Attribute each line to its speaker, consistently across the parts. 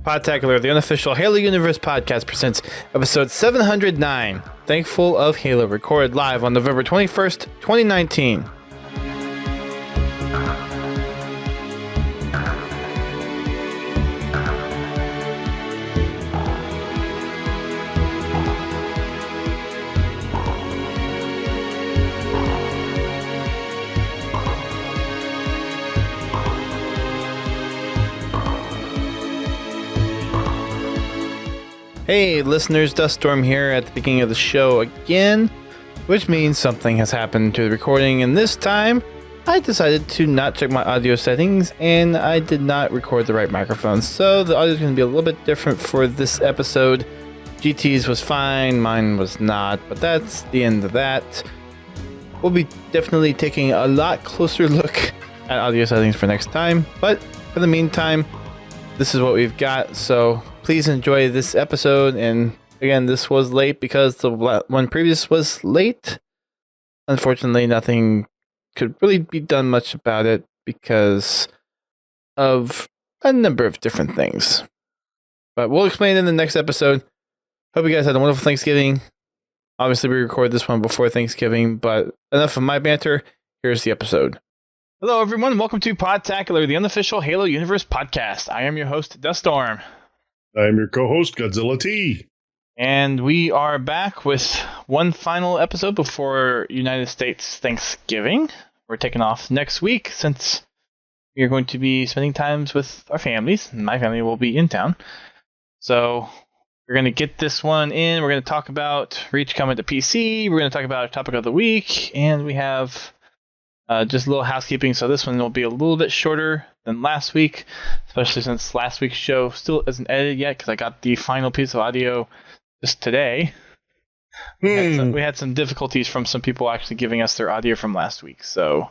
Speaker 1: Podtacular, the unofficial Halo Universe podcast, presents episode 709, Thankful of Halo, recorded live on November 21st, 2019. Hey listeners, Duststorm here at the beginning of the show again, which means something has happened to the recording, and this time I decided to not check my audio settings and I did not record the right microphone, so the audio is going to be a little bit different for this episode. GT's was fine, mine was not, but that's the end of that. We'll be definitely taking a lot closer look at audio settings for next time, but for the meantime, this is what we've got, so please enjoy this episode. And again, this was late because the one previous was late. Unfortunately, nothing could really be done much about it because of a number of different things. But we'll explain in the next episode. Hope you guys had a wonderful Thanksgiving. Obviously, we record this one before Thanksgiving, but enough of my banter. Here's the episode. Hello, everyone. Welcome to Podtacular, the unofficial Halo Universe podcast. I am your host, Duststorm.
Speaker 2: I'm your co-host, Godzilla T.
Speaker 1: And we are back with one final episode before United States Thanksgiving. We're taking off next week since we are going to be spending times with our families, and my family will be in town. So we're going to get this one in. We're going to talk about Reach coming to PC. We're going to talk about our topic of the week, and we have just a little housekeeping. So this one will be a little bit shorter than last week, especially since last week's show still isn't edited yet because I got the final piece of audio just today. We had some difficulties from some people actually giving us their audio from last week. So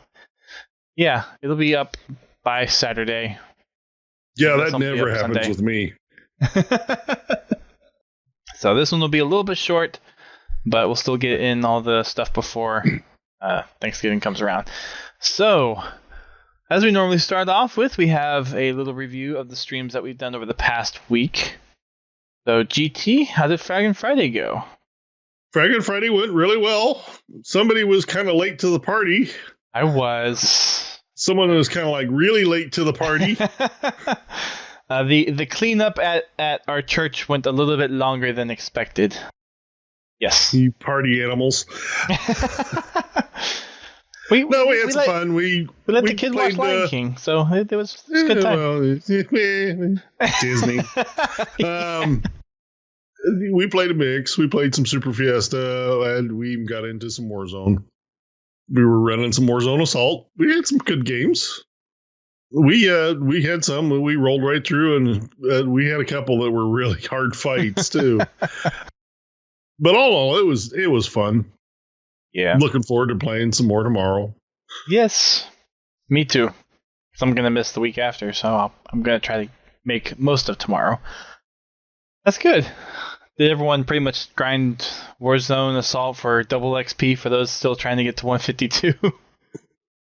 Speaker 1: yeah, it'll be up by Saturday.
Speaker 2: Yeah, that never happens with me.
Speaker 1: So this one will be a little bit short, but we'll still get in all the stuff before Thanksgiving comes around. So, as we normally start off with, we have a little review of the streams that we've done over the past week. So, GT, how did Fraggin' Friday go?
Speaker 2: Fraggin' Friday went really well. Somebody was kind of late to the party.
Speaker 1: I was.
Speaker 2: Someone was kind of like really late to the party.
Speaker 1: The cleanup at our church went a little bit longer than expected. Yes.
Speaker 2: You party animals. We had some fun. We
Speaker 1: let the kids watch Lion King, so it was a good time.
Speaker 2: Well, Disney. We played a mix. We played some Super Fiesta, and we even got into some Warzone. We were running some Warzone Assault. We had some good games. We had some. We rolled right through, and we had a couple that were really hard fights too. But all in all, it was fun.
Speaker 1: Yeah.
Speaker 2: I'm looking forward to playing some more tomorrow.
Speaker 1: Yes. Me too. 'Cause I'm going to miss the week after, so I'm going to try to make most of tomorrow. That's good. Did everyone pretty much grind Warzone Assault for double XP for those still trying to get to 152?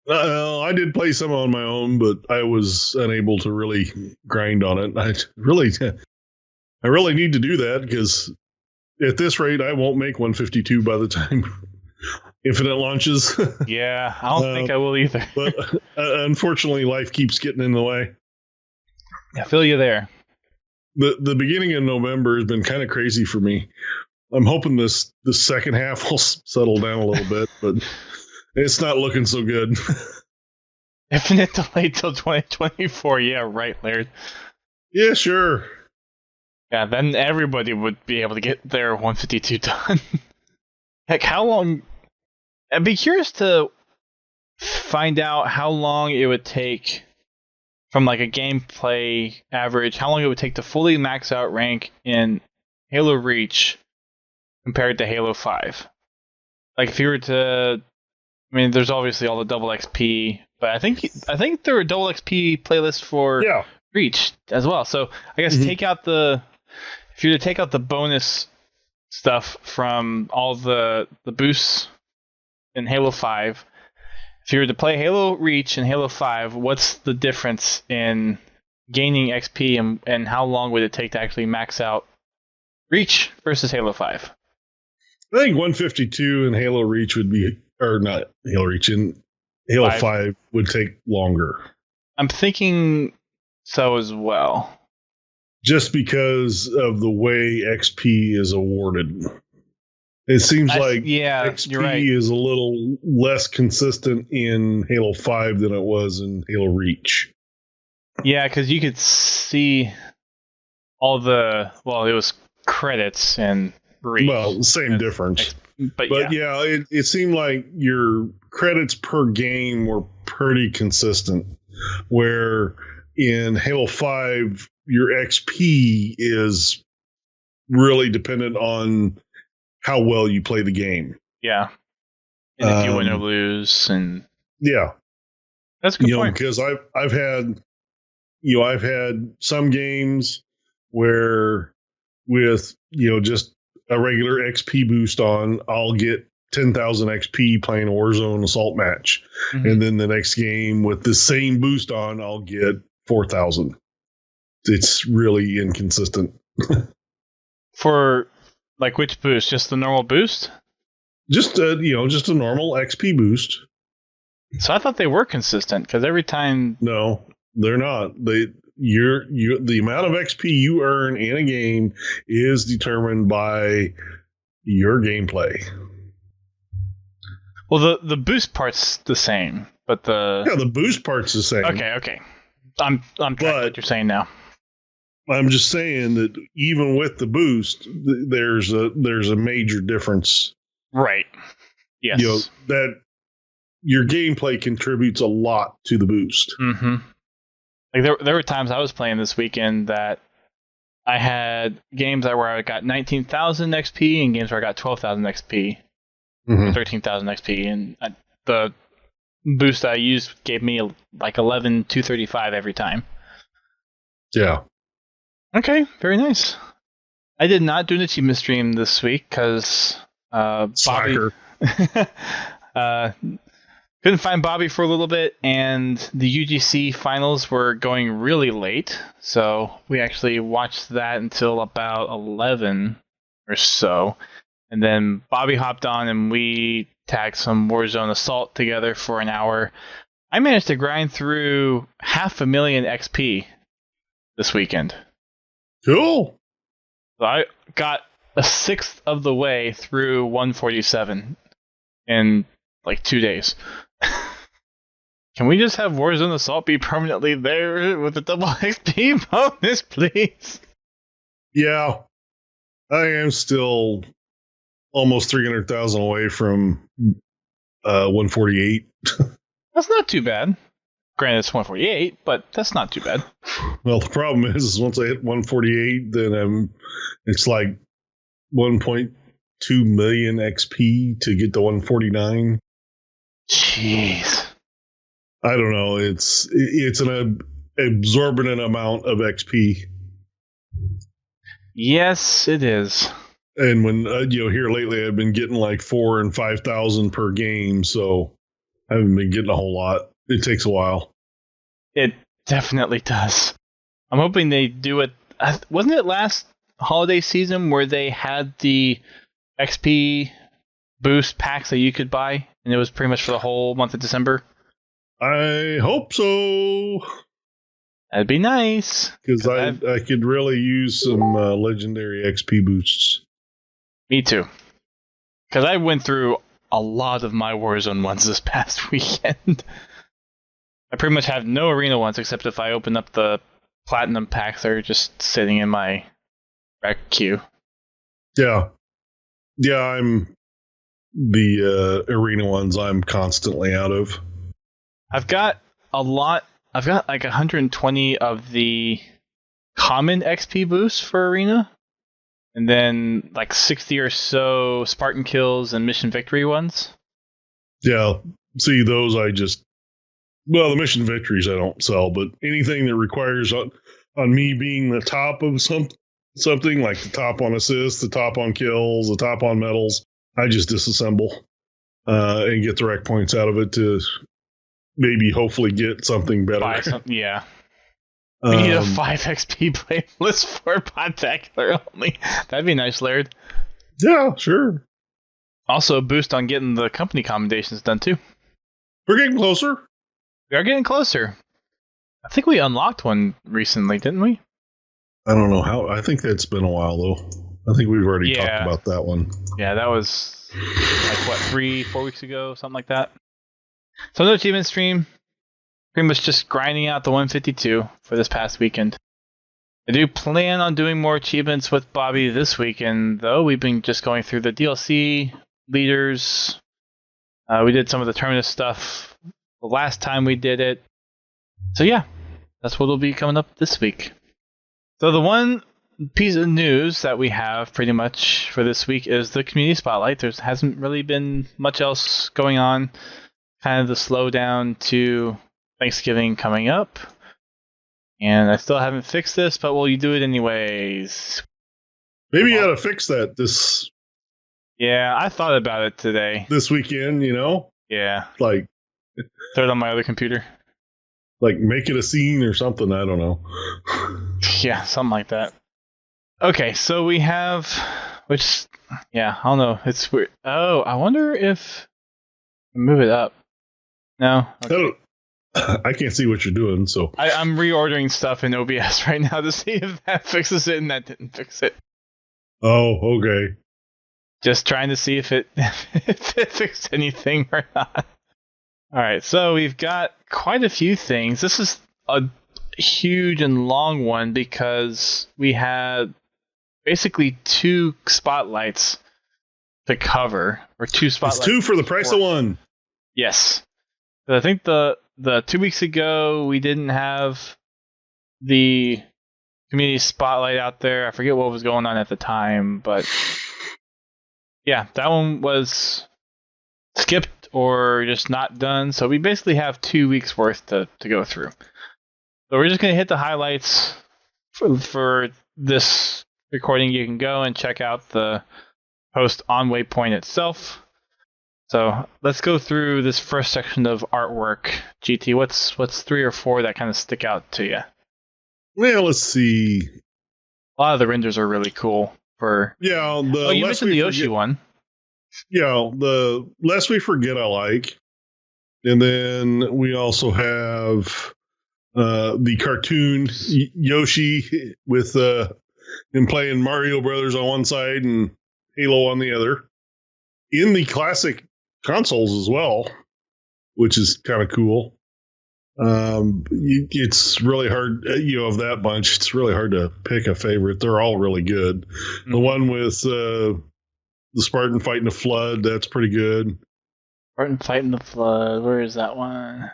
Speaker 2: I did play some on my own, but I was unable to really grind on it. I really need to do that because at this rate, I won't make 152 by the time Infinite launches.
Speaker 1: Yeah, I don't think I will either.
Speaker 2: But unfortunately, life keeps getting in the way.
Speaker 1: I feel you there.
Speaker 2: The beginning of November has been kind of crazy for me. I'm hoping the second half will settle down a little bit, but it's not looking so good.
Speaker 1: Infinite delayed till 2024. Yeah, right, Laird.
Speaker 2: Yeah, sure.
Speaker 1: Yeah, then everybody would be able to get their 152 done. Heck, how long... I'd be curious to find out how long it would take from like a gameplay average, how long it would take to fully max out rank in Halo Reach compared to Halo 5. Like if you were to, I mean, there's obviously all the double XP, but I think there were double XP playlists for Reach as well. So I guess if you were to take out the bonus stuff from all the boosts in Halo 5, if you were to play Halo Reach and Halo 5, what's the difference in gaining XP and how long would it take to actually max out Reach versus Halo 5?
Speaker 2: I think 152 in Halo Reach would be, or not Halo Reach, in Halo 5 would take longer.
Speaker 1: I'm thinking so as well.
Speaker 2: Just because of the way XP is awarded. It seems like XP is a little less consistent in Halo 5 than it was in Halo Reach.
Speaker 1: Yeah, because you could see all it was credits and Reach.
Speaker 2: Well, same difference. But it seemed like your credits per game were pretty consistent. Where in Halo 5, your XP is really dependent on how well you play the game.
Speaker 1: Yeah. And if you win or lose. And
Speaker 2: yeah.
Speaker 1: That's a good point.
Speaker 2: Because I've had some games where with, just a regular XP boost on, I'll get 10,000 XP playing a Warzone assault match. Mm-hmm. And then the next game with the same boost on, I'll get 4,000. It's really inconsistent.
Speaker 1: For like which boost? Just the normal boost?
Speaker 2: Just a normal XP boost.
Speaker 1: So I thought they were consistent because every time.
Speaker 2: No, they're not. The amount of XP you earn in a game is determined by your gameplay.
Speaker 1: Well, the boost part's the same, but
Speaker 2: the boost part's the same.
Speaker 1: Okay. I'm tracking what you're saying now.
Speaker 2: I'm just saying that even with the boost, there's a major difference.
Speaker 1: Right. Yes.
Speaker 2: That your gameplay contributes a lot to the boost.
Speaker 1: Mm-hmm. Like there were times I was playing this weekend that I had games where I got 19,000 XP and games where I got 12,000 XP, 13,000 XP, and the boost I used gave me like 11,235 every time.
Speaker 2: Yeah.
Speaker 1: Okay, very nice. I did not do an achievement stream this week because Bobby couldn't find Bobby for a little bit, and the UGC finals were going really late, so we actually watched that until about 11 or so, and then Bobby hopped on and we tagged some Warzone Assault together for an hour. I managed to grind through 500,000 XP this weekend.
Speaker 2: Cool.
Speaker 1: So I got a sixth of the way through 147 in like 2 days. Can we just have Warzone Assault be permanently there with a double XP bonus, please?
Speaker 2: Yeah. I am still almost 300,000 away from 148.
Speaker 1: That's not too bad. Granted, it's 148, but that's not too bad.
Speaker 2: Well, the problem is once I hit 148, then it's like 1.2 million XP to get to 149.
Speaker 1: Jeez.
Speaker 2: I don't know. It's an absorbent amount of XP.
Speaker 1: Yes, it is.
Speaker 2: And when here lately, I've been getting like 4,000 and 5,000 per game, so I haven't been getting a whole lot. It takes a while.
Speaker 1: It definitely does. I'm hoping they do it. Wasn't it last holiday season where they had the XP boost packs that you could buy, and it was pretty much for the whole month of December?
Speaker 2: I hope so.
Speaker 1: That'd be nice.
Speaker 2: Because I could really use some legendary XP boosts.
Speaker 1: Me too. Because I went through a lot of my Warzone ones this past weekend. I pretty much have no arena ones except if I open up the platinum packs that are just sitting in my rec queue.
Speaker 2: Yeah. Yeah, I'm the arena ones I'm constantly out of.
Speaker 1: I've got a lot I've got like 120 of the common XP boosts for Arena, and then like 60 or so Spartan kills and mission victory ones.
Speaker 2: Yeah, see those the mission victories I don't sell, but anything that requires on me being the top of something like the top on assists, the top on kills, the top on medals, I just disassemble and get the rec points out of it to maybe hopefully get something better.
Speaker 1: Yeah. We need a 5 XP playlist for Podtacular only. That'd be nice, Laird.
Speaker 2: Yeah, sure.
Speaker 1: Also, a boost on getting the company commendations done, too.
Speaker 2: We're getting closer.
Speaker 1: We are getting closer. I think we unlocked one recently, didn't we?
Speaker 2: I don't know how. I think that's been a while, though. I think we've already talked about that one.
Speaker 1: Yeah, that was like, 3-4 weeks ago, something like that. So no achievement stream. Pretty much just grinding out the 152 for this past weekend. I do plan on doing more achievements with Bobby this weekend, though. We've been just going through the DLC leaders. We did some of the tournament stuff the last time we did it. So yeah, that's what will be coming up this week. So the one piece of news that we have pretty much for this week is the community spotlight. There hasn't really been much else going on. Kind of the slowdown to Thanksgiving coming up. And I still haven't fixed this, but will you do it anyways?
Speaker 2: Maybe you ought to fix that this.
Speaker 1: Yeah, I thought about it today.
Speaker 2: This weekend,
Speaker 1: Yeah.
Speaker 2: Like.
Speaker 1: Throw it on my other computer.
Speaker 2: Like make it a scene or something. I don't know.
Speaker 1: Yeah, something like that. Okay, so we have, I don't know. It's weird. Oh, I wonder if move it up. No. Okay.
Speaker 2: I can't see what you're doing, so
Speaker 1: I'm reordering stuff in OBS right now to see if that fixes it, and that didn't fix it.
Speaker 2: Oh, okay.
Speaker 1: Just trying to see if it fixed anything or not. All right, so we've got quite a few things. This is a huge and long one because we had basically 2 spotlights to cover, or 2 spotlights.
Speaker 2: It's 2 for the price of 1.
Speaker 1: Yes. But I think the 2 weeks ago we didn't have the community spotlight out there. I forget what was going on at the time, but yeah, that one was skipped or just not done. So we basically have 2 weeks worth to go through. So we're just going to hit the highlights for this recording. You can go and check out the post on Waypoint itself. So let's go through this first section of artwork. GT, what's 3 or 4 that kind of stick out to you?
Speaker 2: Well, let's see.
Speaker 1: A lot of the renders are really cool. You mentioned the Yoshi one.
Speaker 2: Yeah, the Lest We Forget I like. And then we also have the cartoon Yoshi with him playing Mario Brothers on one side and Halo on the other. In the classic consoles as well, which is kind of cool. It's really hard, of that bunch, it's really hard to pick a favorite. They're all really good. Mm-hmm. The one with the Spartan fighting the flood, that's pretty good.
Speaker 1: Spartan fighting the flood, where is that one?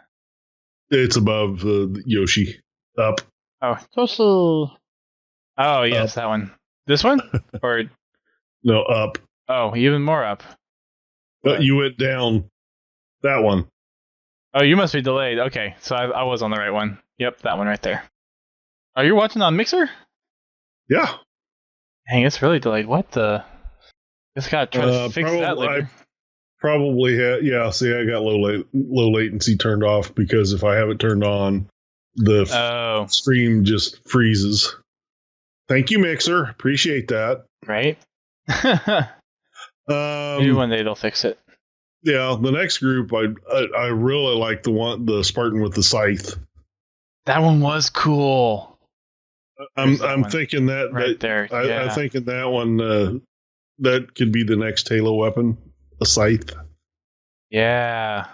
Speaker 2: It's above Yoshi. Up.
Speaker 1: Oh, yes, that one. This one? Or
Speaker 2: no, up.
Speaker 1: Oh, even more up.
Speaker 2: You went down. That one.
Speaker 1: Oh, you must be delayed. Okay, so I was on the right one. Yep, that one right there. Oh, you're watching on Mixer?
Speaker 2: Yeah.
Speaker 1: Dang, it's really delayed. What the? Just gotta try to fix that later.
Speaker 2: I probably had. Yeah, see, I got low latency turned off because if I have it turned on, the stream just freezes. Thank you, Mixer. Appreciate that.
Speaker 1: Right. Maybe one day they'll fix it.
Speaker 2: Yeah, the next group, I really like the Spartan with the scythe.
Speaker 1: That one was cool.
Speaker 2: I'm thinking that
Speaker 1: right there. Yeah.
Speaker 2: I'm thinking that one that could be the next Halo weapon, a scythe.
Speaker 1: Yeah.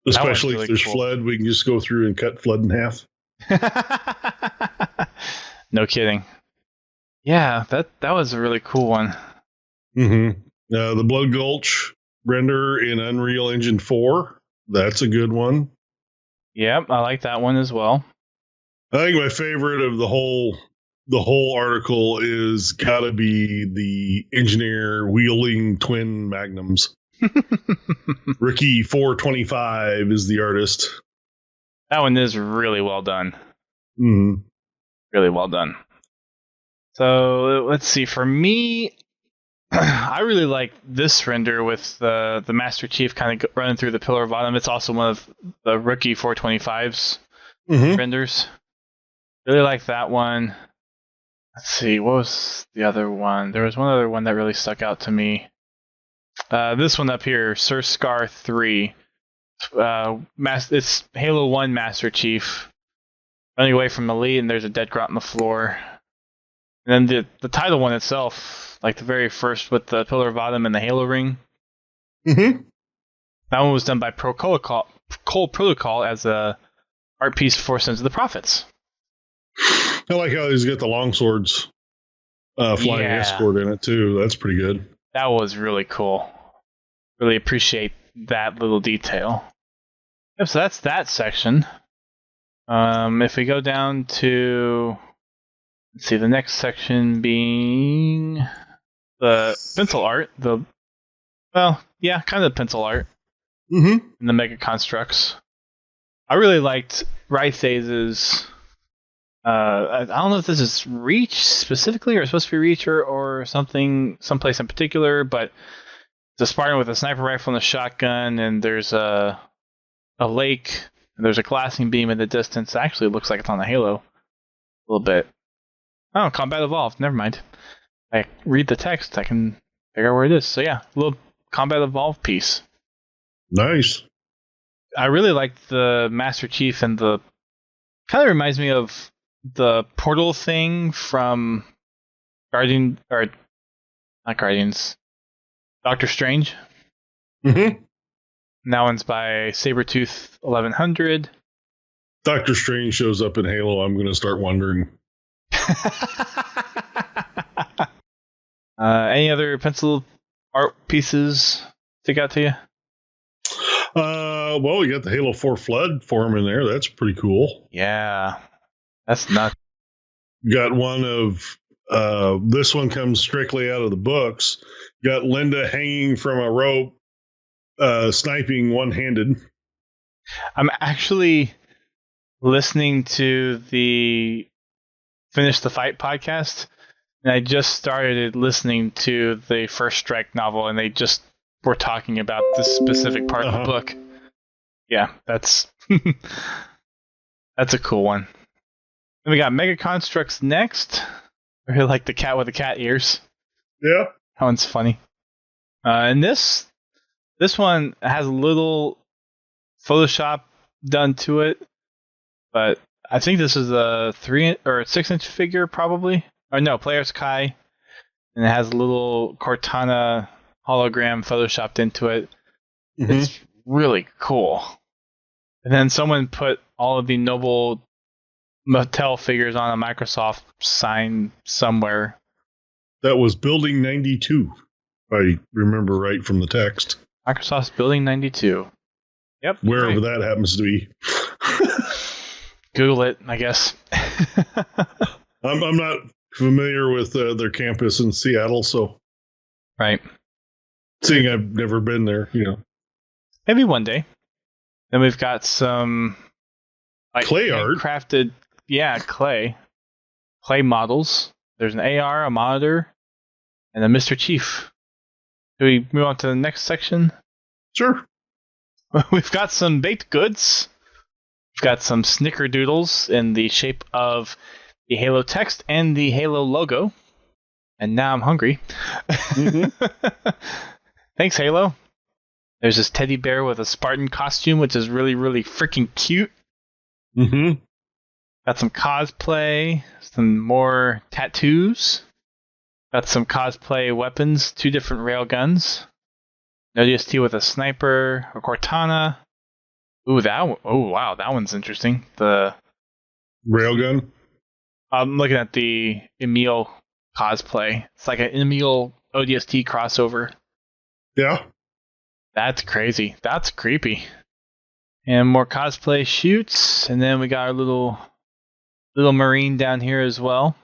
Speaker 2: Especially if there's flood, we can just go through and cut flood in half.
Speaker 1: No kidding. Yeah, that was a really cool one.
Speaker 2: Mm-hmm. The Blood Gulch render in Unreal Engine 4. That's a good one.
Speaker 1: Yep, I like that one as well.
Speaker 2: I think my favorite of the whole article is gotta be the engineer wielding twin magnums. Ricky 425 is the artist.
Speaker 1: That one is really well done.
Speaker 2: Mm.
Speaker 1: Really well done. So let's see. For me, I really like this render with the Master Chief kind of running through the Pillar of Autumn. It's also one of the Rookie 425's renders. Really like that one. Let's see. What was the other one? There was one other one that really stuck out to me. This one up here, Sir Scar 3. It's Halo 1 Master Chief running away from Elite, and there's a dead Grot on the floor. And then the title one itself, like the very first with the Pillar of Autumn and the Halo ring.
Speaker 2: Mm-hmm.
Speaker 1: That one was done by Cole Protocol as a art piece for Sons of the Prophets.
Speaker 2: I like how he's got the longswords flying escort in it too. That's pretty good.
Speaker 1: That was really cool. Really appreciate that little detail. Yep, so that's that section. If we go down to, let's see, the next section being the pencil art. Kind of pencil art.
Speaker 2: Mm-hmm.
Speaker 1: And the Mega Constructs. I really liked Rithaz's. I don't know if this is Reach specifically, or it's supposed to be Reach or something, someplace in particular, but it's a Spartan with a sniper rifle and a shotgun, and there's a lake, and there's a glassing beam in the distance. Actually, it looks like it's on the Halo a little bit. Oh, Combat Evolved. Never mind. I read the text, I can figure out where it is. So yeah, a little Combat Evolved piece.
Speaker 2: Nice.
Speaker 1: I really liked the Master Chief, and the kind of reminds me of the portal thing from not Guardians, Doctor Strange.
Speaker 2: Mm-hmm.
Speaker 1: And that one's by Sabretooth 1100.
Speaker 2: Doctor Strange shows up in Halo. I'm going to start wondering.
Speaker 1: Any other pencil art pieces stick out to you?
Speaker 2: Well, we got the Halo 4 Flood form in there. That's pretty cool.
Speaker 1: Yeah, that's nuts.
Speaker 2: Got one of this one comes strictly out of the books. Got Linda hanging from a rope, sniping one-handed.
Speaker 1: I'm actually listening to the Finish the Fight podcast, and I just started listening to the First Strike novel, and they just were talking about this specific part of the book. Yeah, that's that's a cool one. Then we got Mega Constructs next. I really like the cat with the cat ears.
Speaker 2: Yeah.
Speaker 1: That one's funny. And this one has a little Photoshop done to it, but I think this is a 3 or 6 inch figure probably. Or no, Player's Kai, and it has a little Cortana hologram photoshopped into it. Mm-hmm. It's really cool. And then someone put all of the Noble Mattel figures on a Microsoft sign somewhere.
Speaker 2: That was Building 92, if I remember right from the text.
Speaker 1: Microsoft's Building 92. Yep.
Speaker 2: Wherever that happens to be.
Speaker 1: Google it, I guess.
Speaker 2: I'm not familiar with their campus in Seattle, so.
Speaker 1: Right.
Speaker 2: Seeing I've never been there,
Speaker 1: Maybe one day. Then we've got some
Speaker 2: clay art.
Speaker 1: Crafted, clay models. There's an AR, a monitor, and a Mr. Chief. Do we move on to the next section?
Speaker 2: Sure.
Speaker 1: We've got some baked goods. We've got some snickerdoodles in the shape of the Halo text and the Halo logo. And now I'm hungry. Mm-hmm. Thanks, Halo. There's this teddy bear with a Spartan costume, which is really, really freaking cute.
Speaker 2: Mm-hmm.
Speaker 1: Got some cosplay, some more tattoos. Got some cosplay weapons, 2 different rail guns. An ODST with a sniper, a Cortana. Ooh, wow, that one's interesting. The
Speaker 2: railgun.
Speaker 1: I'm looking at the Emil cosplay. It's like an Emil ODST crossover.
Speaker 2: Yeah.
Speaker 1: That's crazy. That's creepy. And more cosplay shoots. And then we got our little Marine down here as well.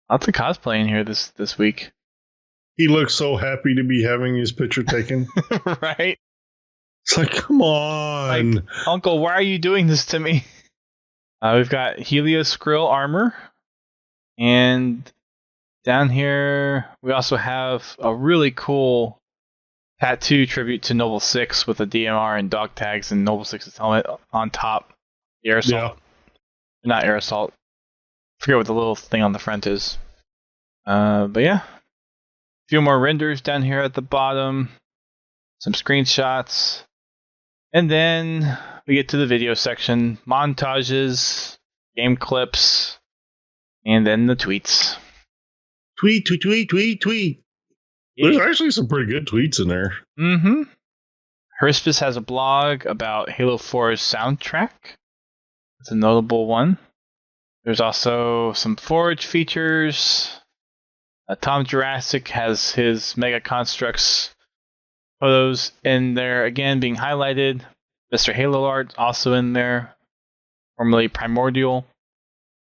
Speaker 1: Lots of cosplay in here this week.
Speaker 2: He looks so happy to be having his picture taken.
Speaker 1: Right?
Speaker 2: It's like, come on.
Speaker 1: Like, Uncle, why are you doing this to me? We've got Helios Skrill armor. And down here, we also have a really cool tattoo tribute to Noble 6 with a DMR and dog tags and Noble 6's helmet on top. The air assault. Yeah. Not air assault. I forget what the little thing on the front is. But yeah. A few more renders down here at the bottom. Some screenshots. And then we get to the video section. Montages, game clips, and then the tweets.
Speaker 2: Tweet. There's actually some pretty good tweets in there.
Speaker 1: Mm-hmm. Herspis has a blog about Halo 4's soundtrack. It's a notable one. There's also some Forge features. Tom Jurassic has his Mega Constructs photos in there again being highlighted. Mr. Halo Art also in there, formerly Primordial.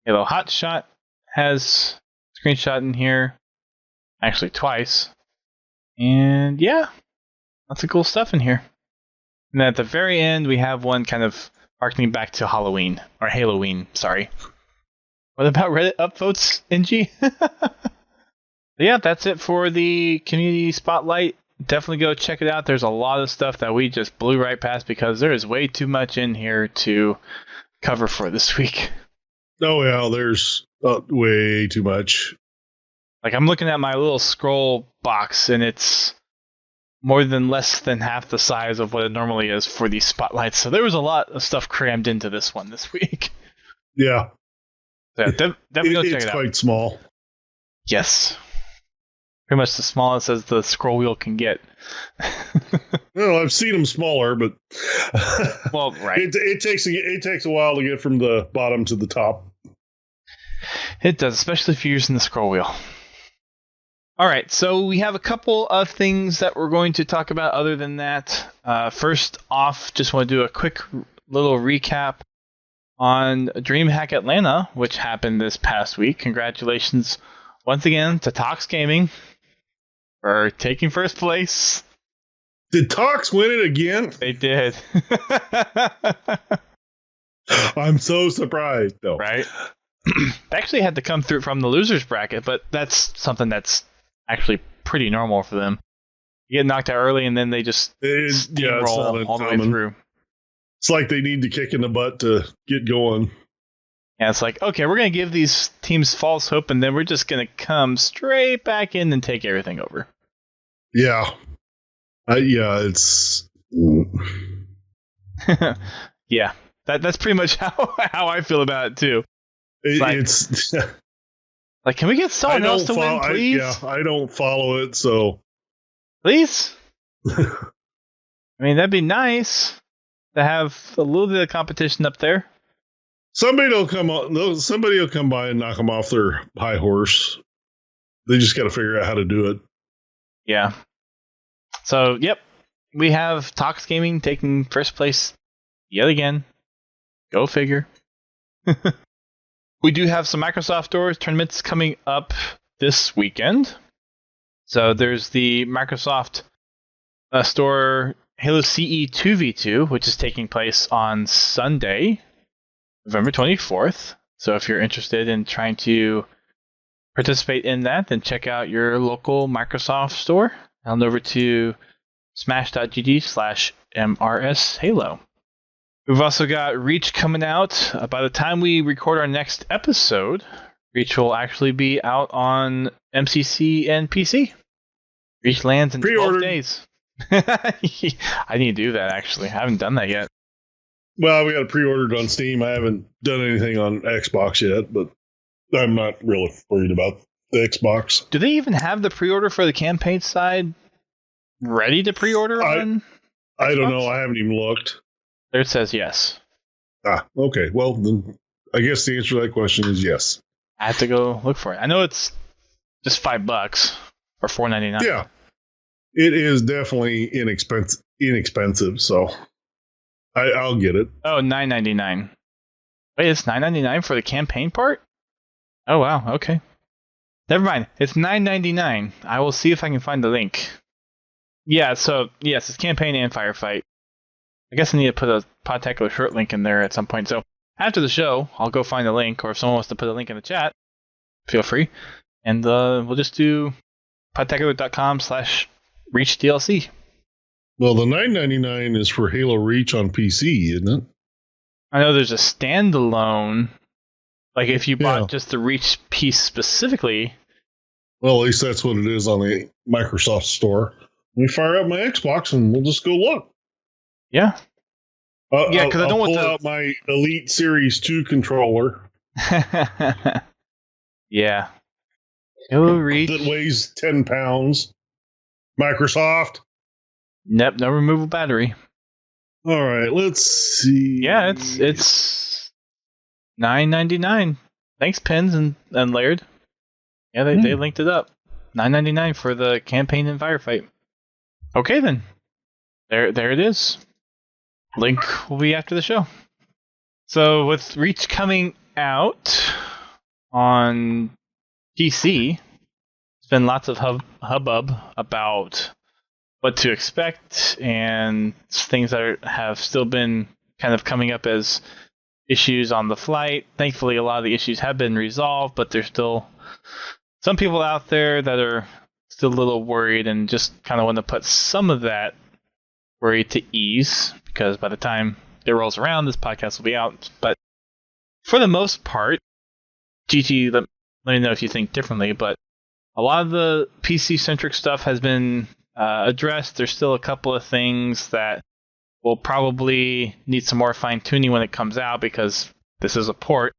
Speaker 1: Halo Hotshot has a screenshot in here, actually twice. And yeah, lots of cool stuff in here. And then at the very end, we have one kind of harkening back to Halloween, or Halloween, sorry. What about Reddit upvotes, NG? Yeah, that's it for the community spotlight. Definitely go check it out. There's a lot of stuff that we just blew right past because there is way too much in here to cover for this week.
Speaker 2: Oh yeah, there's way too much.
Speaker 1: Like, I'm looking at my little scroll box and it's less than half the size of what it normally is for these spotlights. So there was a lot of stuff crammed into this one this week.
Speaker 2: Yeah.
Speaker 1: Yeah, definitely go check it out.
Speaker 2: It's quite small.
Speaker 1: Yes. Pretty much the smallest as the scroll wheel can get.
Speaker 2: Well, I've seen them smaller, but
Speaker 1: well, right.
Speaker 2: It takes a while to get from the bottom to the top.
Speaker 1: It does, especially if you're using the scroll wheel. All right, so we have a couple of things that we're going to talk about other than that. First off, just want to do a quick little recap on DreamHack Atlanta, which happened this past week. Congratulations once again to Tox Gaming for taking first place.
Speaker 2: Did Tox win it again?
Speaker 1: They did.
Speaker 2: I'm so surprised, though.
Speaker 1: Right? They actually had to come through from the losers bracket, but that's something that's actually pretty normal for them. You get knocked out early, and then they just steamroll all the way through.
Speaker 2: It's like they need the kick in the butt to get going.
Speaker 1: Yeah, it's like, okay, we're going to give these teams false hope, and then we're just going to come straight back in and take everything over.
Speaker 2: Yeah. It's...
Speaker 1: Yeah, that's pretty much how I feel about it, too.
Speaker 2: It's...
Speaker 1: Like, can we get someone else to win, please?
Speaker 2: I don't follow it, so...
Speaker 1: Please? I mean, that'd be nice to have a little bit of competition up there.
Speaker 2: Somebody will come by and knock them off their high horse. They just got to figure out how to do it.
Speaker 1: Yeah. So, yep. We have Tox Gaming taking first place yet again. Go figure. We do have some Microsoft Doors tournaments coming up this weekend. So there's the Microsoft Store Halo CE 2v2, which is taking place on Sunday, November 24th. So if you're interested in trying to participate in that, then check out your local Microsoft Store. Head over to smash.gg/MRS Halo. We've also got Reach coming out. By the time we record our next episode, Reach will actually be out on MCC and PC. Reach lands in 12 days. I need to do that, actually. I haven't done that yet.
Speaker 2: Well, we got it pre-ordered on Steam. I haven't done anything on Xbox yet, but I'm not really worried about the Xbox.
Speaker 1: Do they even have the pre-order for the campaign side ready to pre-order on
Speaker 2: I
Speaker 1: Xbox?
Speaker 2: don't know. I haven't even looked.
Speaker 1: There it says yes.
Speaker 2: Okay. Well, then I guess the answer to that question is yes.
Speaker 1: I have to go look for it. I know it's just $5 or $4.99.
Speaker 2: Yeah, it is definitely inexpensive. So I'll get it.
Speaker 1: Oh, $9.99. Wait, it's $9.99 for the campaign part? Oh, wow. Okay. Never mind. It's $9.99. I will see if I can find the link. Yeah, so, yes, it's campaign and firefight. I guess I need to put a Podtacular shirt link in there at some point. So, after the show, I'll go find the link, or if someone wants to put a link in the chat, feel free. And we'll just do podtacular.com/reachdlc.
Speaker 2: Well, the $9.99 is for Halo Reach on PC, isn't it?
Speaker 1: I know there's a standalone, like if you bought just the Reach piece specifically.
Speaker 2: Well, at least that's what it is on the Microsoft Store. Let me fire up my Xbox and we'll just go look.
Speaker 1: Yeah. Yeah, because I don't want to
Speaker 2: pull out my Elite Series 2 controller.
Speaker 1: Yeah. Halo Reach.
Speaker 2: That weighs 10 pounds. Microsoft.
Speaker 1: Nope, no removable battery.
Speaker 2: All right, let's see.
Speaker 1: Yeah, it's $9.99. Thanks, Pins and Laird. Yeah, they linked it up. $9.99 for the campaign and firefight. Okay, then. There it is. Link will be after the show. So with Reach coming out on PC, there's been lots of hubbub about what to expect and things that have still been kind of coming up as issues on the flight. Thankfully, a lot of the issues have been resolved, but there's still some people out there that are still a little worried and just kind of want to put some of that worry to ease, because by the time it rolls around, this podcast will be out. But for the most part, GT, let me know if you think differently, but a lot of the PC-centric stuff has been addressed. There's still a couple of things that will probably need some more fine-tuning when it comes out, because this is a port,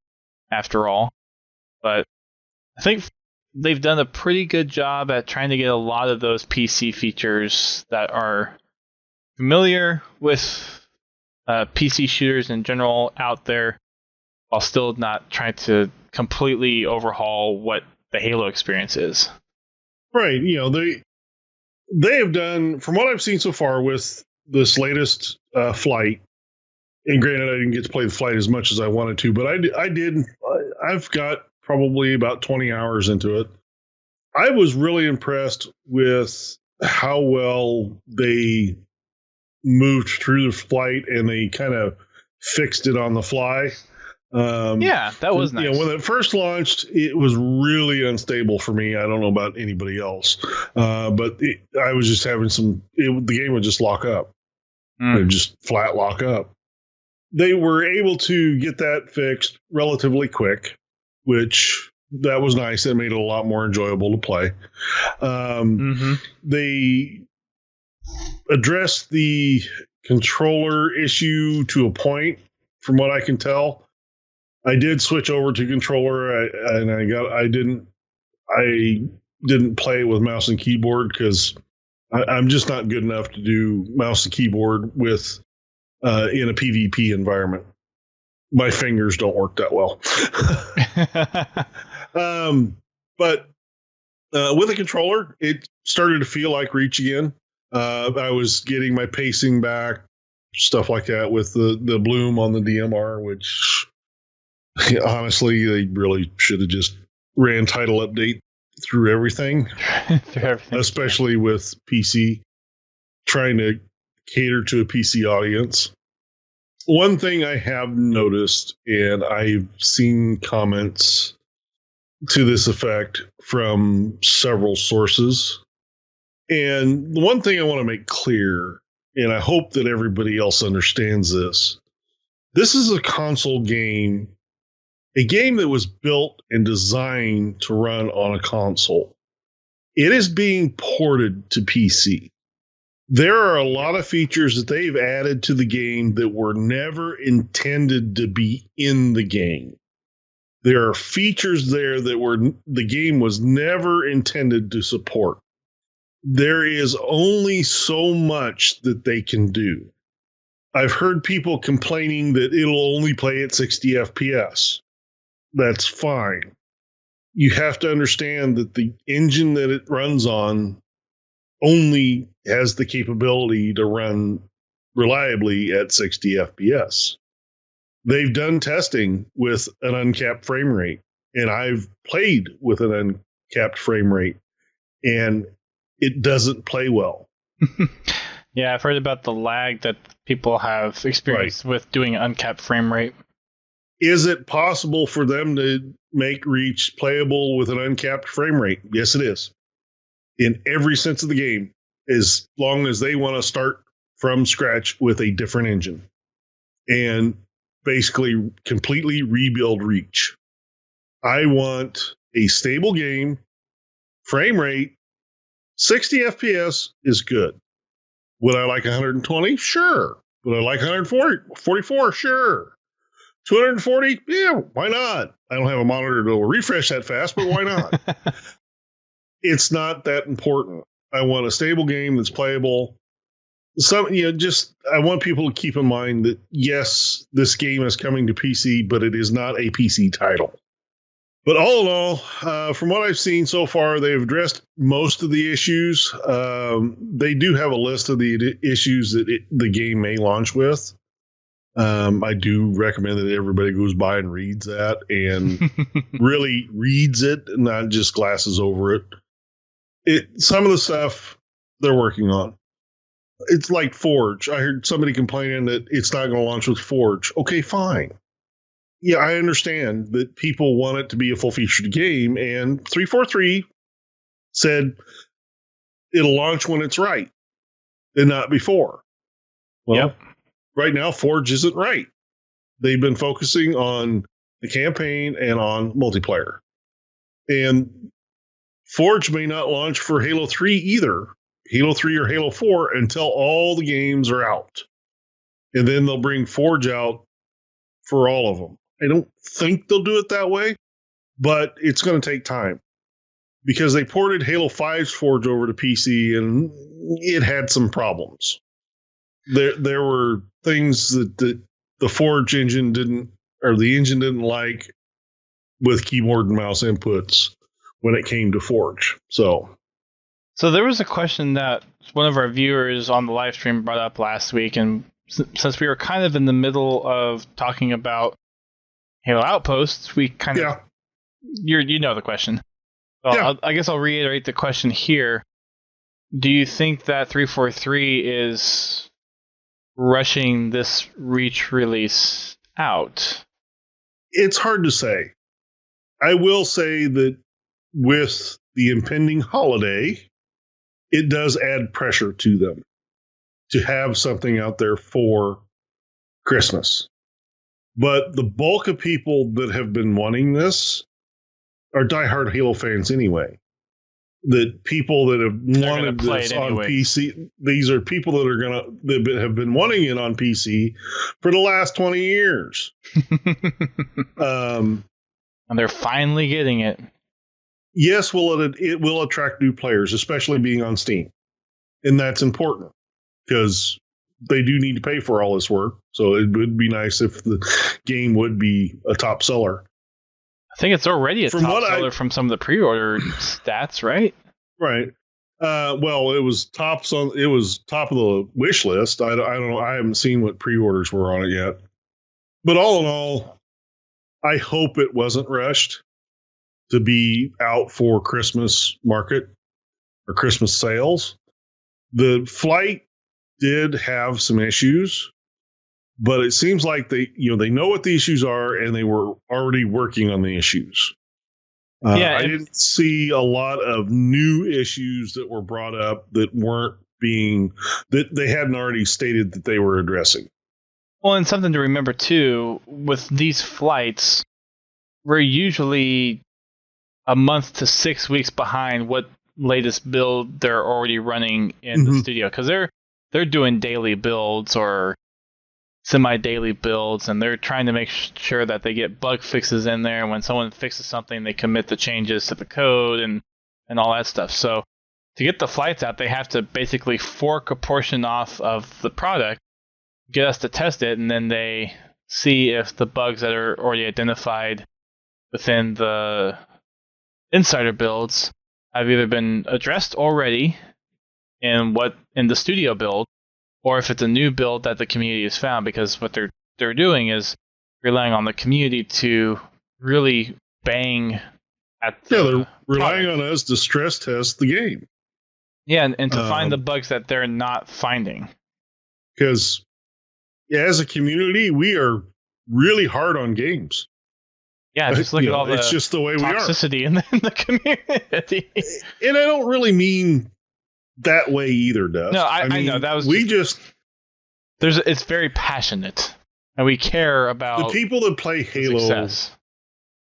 Speaker 1: after all. But I think they've done a pretty good job at trying to get a lot of those PC features that are familiar with PC shooters in general out there, while still not trying to completely overhaul what the Halo experience is.
Speaker 2: Right. You know, they have done, from what I've seen so far with this latest flight, and granted, I didn't get to play the flight as much as I wanted to, but I did. I've got probably about 20 hours into it. I was really impressed with how well they moved through the flight, and they kind of fixed it on the fly.
Speaker 1: Yeah, that was nice.
Speaker 2: You know, when it first launched, it was really unstable for me. I don't know about anybody else, but I was just having the game would just lock up. It would just flat lock up. They were able to get that fixed relatively quick, which that was nice. It made it a lot more enjoyable to play. They addressed the controller issue to a point, from what I can tell. I did switch over to controller, and I didn't play with mouse and keyboard because I'm just not good enough to do mouse and keyboard with in a PvP environment. My fingers don't work that well. But with a controller, it started to feel like Reach again. I was getting my pacing back, stuff like that, with the bloom on the DMR, which honestly, they really should have just ran title update through everything. Especially with PC, trying to cater to a PC audience. One thing I have noticed, and I've seen comments to this effect from several sources, and the one thing I want to make clear, and I hope that everybody else understands this is a console game, a game that was built and designed to run on a console. It is being ported to PC. There are a lot of features that they've added to the game that were never intended to be in the game. There are features there that the game was never intended to support. There is only so much that they can do. I've heard people complaining that it'll only play at 60 FPS. That's fine. You have to understand that the engine that it runs on only has the capability to run reliably at 60 FPS. They've done testing with an uncapped frame rate, and I've played with an uncapped frame rate, and it doesn't play well.
Speaker 1: Yeah, I've heard about the lag that people have experienced with doing an uncapped frame rate.
Speaker 2: Is it possible for them to make Reach playable with an uncapped frame rate? Yes, it is. In every sense of the game, as long as they want to start from scratch with a different engine and basically completely rebuild Reach. I want a stable game, frame rate, 60 FPS is good. Would I like 120? Sure. Would I like 144? Sure. 240? Yeah, why not? I don't have a monitor to refresh that fast, but why not? It's not that important. I want a stable game that's playable. I want people to keep in mind that yes, this game is coming to PC, but it is not a PC title. But all in all, from what I've seen so far, they've addressed most of the issues. They do have a list of the issues that the game may launch with. I do recommend that everybody goes by and reads that and really reads it, and not just glasses over it. Some of the stuff they're working on. It's like Forge. I heard somebody complaining that it's not going to launch with Forge. Okay, fine. Yeah, I understand that people want it to be a full-featured game, and 343 said it'll launch when it's right and not before. Well, Right now, Forge isn't right. They've been focusing on the campaign and on multiplayer. And Forge may not launch for Halo 3 either, Halo 3 or Halo 4, until all the games are out. And then they'll bring Forge out for all of them. I don't think they'll do it that way, but it's going to take time. Because they ported Halo 5's Forge over to PC, and it had some problems. There were things that the Forge engine didn't like with keyboard and mouse inputs when it came to Forge. So
Speaker 1: there was a question that one of our viewers on the live stream brought up last week, and since we were kind of in the middle of talking about Halo Outposts, we kind of you know the question. Well, I guess I'll reiterate the question here. Do you think that 343 is rushing this Reach release out?
Speaker 2: It's hard to say. I will say that with the impending holiday, it does add pressure to them to have something out there for Christmas. But the bulk of people that have been wanting this are diehard Halo fans anyway. That people that have wanted this on PC, these are people that have been wanting it on PC for the last 20 years.
Speaker 1: And they're finally getting it.
Speaker 2: Yes, it will attract new players, especially being on Steam. And that's important because they do need to pay for all this work. So it would be nice if the game would be a top seller.
Speaker 1: I think it's already a top seller from some of the pre-order stats, right?
Speaker 2: Right. Well, it was top of the wish list. I don't know. I haven't seen what pre-orders were on it yet. But all in all, I hope it wasn't rushed to be out for Christmas market or Christmas sales. The flight did have some issues, but it seems like they know what the issues are, and they were already working on the issues. I didn't see a lot of new issues that were brought up that that they hadn't already stated that they were addressing.
Speaker 1: Well, and something to remember too, with these flights, we're usually a month to 6 weeks behind what latest build they're already running in the studio, because they're doing daily builds or semi-daily builds, and they're trying to make sure that they get bug fixes in there. When someone fixes something, they commit the changes to the code and all that stuff. So to get the flights out, they have to basically fork a portion off of the product, get us to test it, and then they see if the bugs that are already identified within the insider builds have either been addressed already in the studio build, or if it's a new build that the community has found, because what they're doing is relying on the community to really bang at the
Speaker 2: they're relying
Speaker 1: product.
Speaker 2: on us to stress test the game.
Speaker 1: Yeah, and to find the bugs that they're not finding.
Speaker 2: Because as a community, we are really hard on games.
Speaker 1: Yeah, just look at all the
Speaker 2: it's just the way we are.
Speaker 1: toxicity in the community.
Speaker 2: And I don't really mean that way either, Dust.
Speaker 1: No, I mean, know that was it's very passionate, and we care about
Speaker 2: the people that play Halo
Speaker 1: success.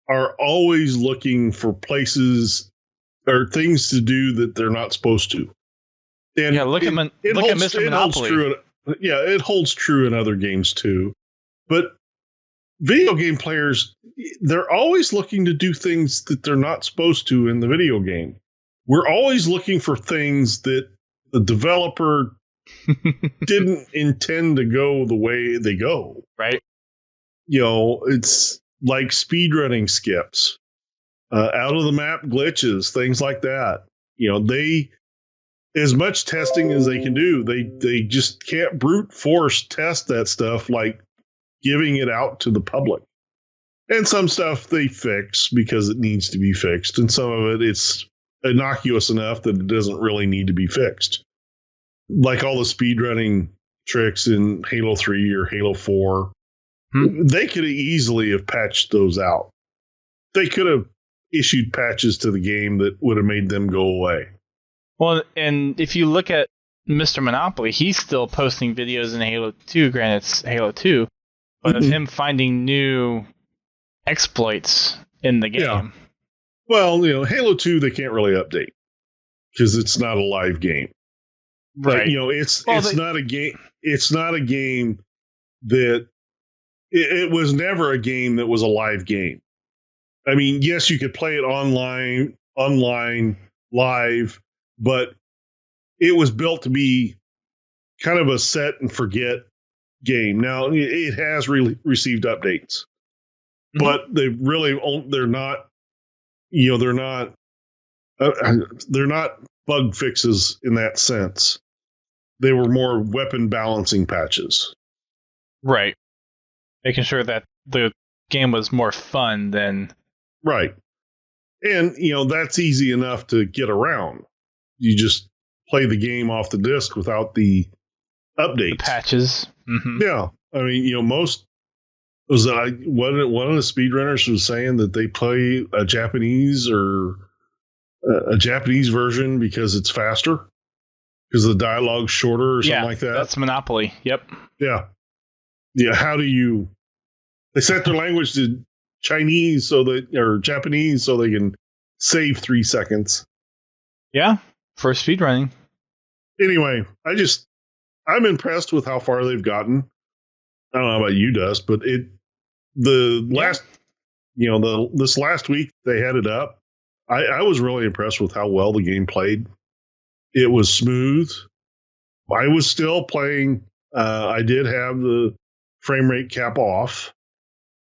Speaker 2: Are always looking for places or things to do that they're not supposed to. And
Speaker 1: look at Mr. Monopoly.
Speaker 2: It holds true in other games too. But video game players, they're always looking to do things that they're not supposed to in the video game. We're always looking for things that the developer didn't intend to go the way they go.
Speaker 1: Right.
Speaker 2: It's like speedrunning skips, out of the map glitches, things like that. They, as much testing as they can do, they just can't brute force test that stuff like giving it out to the public. And some stuff they fix because it needs to be fixed, and some of it's innocuous enough that it doesn't really need to be fixed. Like all the speedrunning tricks in Halo 3 or Halo 4. They could have easily have patched those out. They could have issued patches to the game that would have made them go away.
Speaker 1: Well, and if you look at Mr. Monopoly, he's still posting videos in Halo 2, granted it's Halo 2, but of him finding new exploits in the game.
Speaker 2: Yeah. Well, Halo 2 they can't really update because it's not a live game.
Speaker 1: Right.
Speaker 2: It's not a game. It's not a game that it was never a game that was a live game. I mean, yes, you could play it online, live, but it was built to be kind of a set and forget game. Now, it has received updates, but they're not, they're not bug fixes in that sense. They were more weapon balancing patches.
Speaker 1: Right. Making sure that the game was more fun than...
Speaker 2: Right. And, that's easy enough to get around. You just play the game off the disc without the updates.
Speaker 1: The patches. Mm-hmm.
Speaker 2: Yeah. I mean, most... one of the speedrunners was saying that they play a Japanese version because it's faster? Because the dialogue's shorter or something like that?
Speaker 1: That's Monopoly. Yep.
Speaker 2: Yeah. Yeah, how do you... They set their language to Chinese or Japanese so they can save 3 seconds.
Speaker 1: Yeah, for speedrunning.
Speaker 2: Anyway, I'm impressed with how far they've gotten. I don't know about you, Dust, but this last week they had it up. I was really impressed with how well the game played. It was smooth. I was still playing. I did have the frame rate cap off,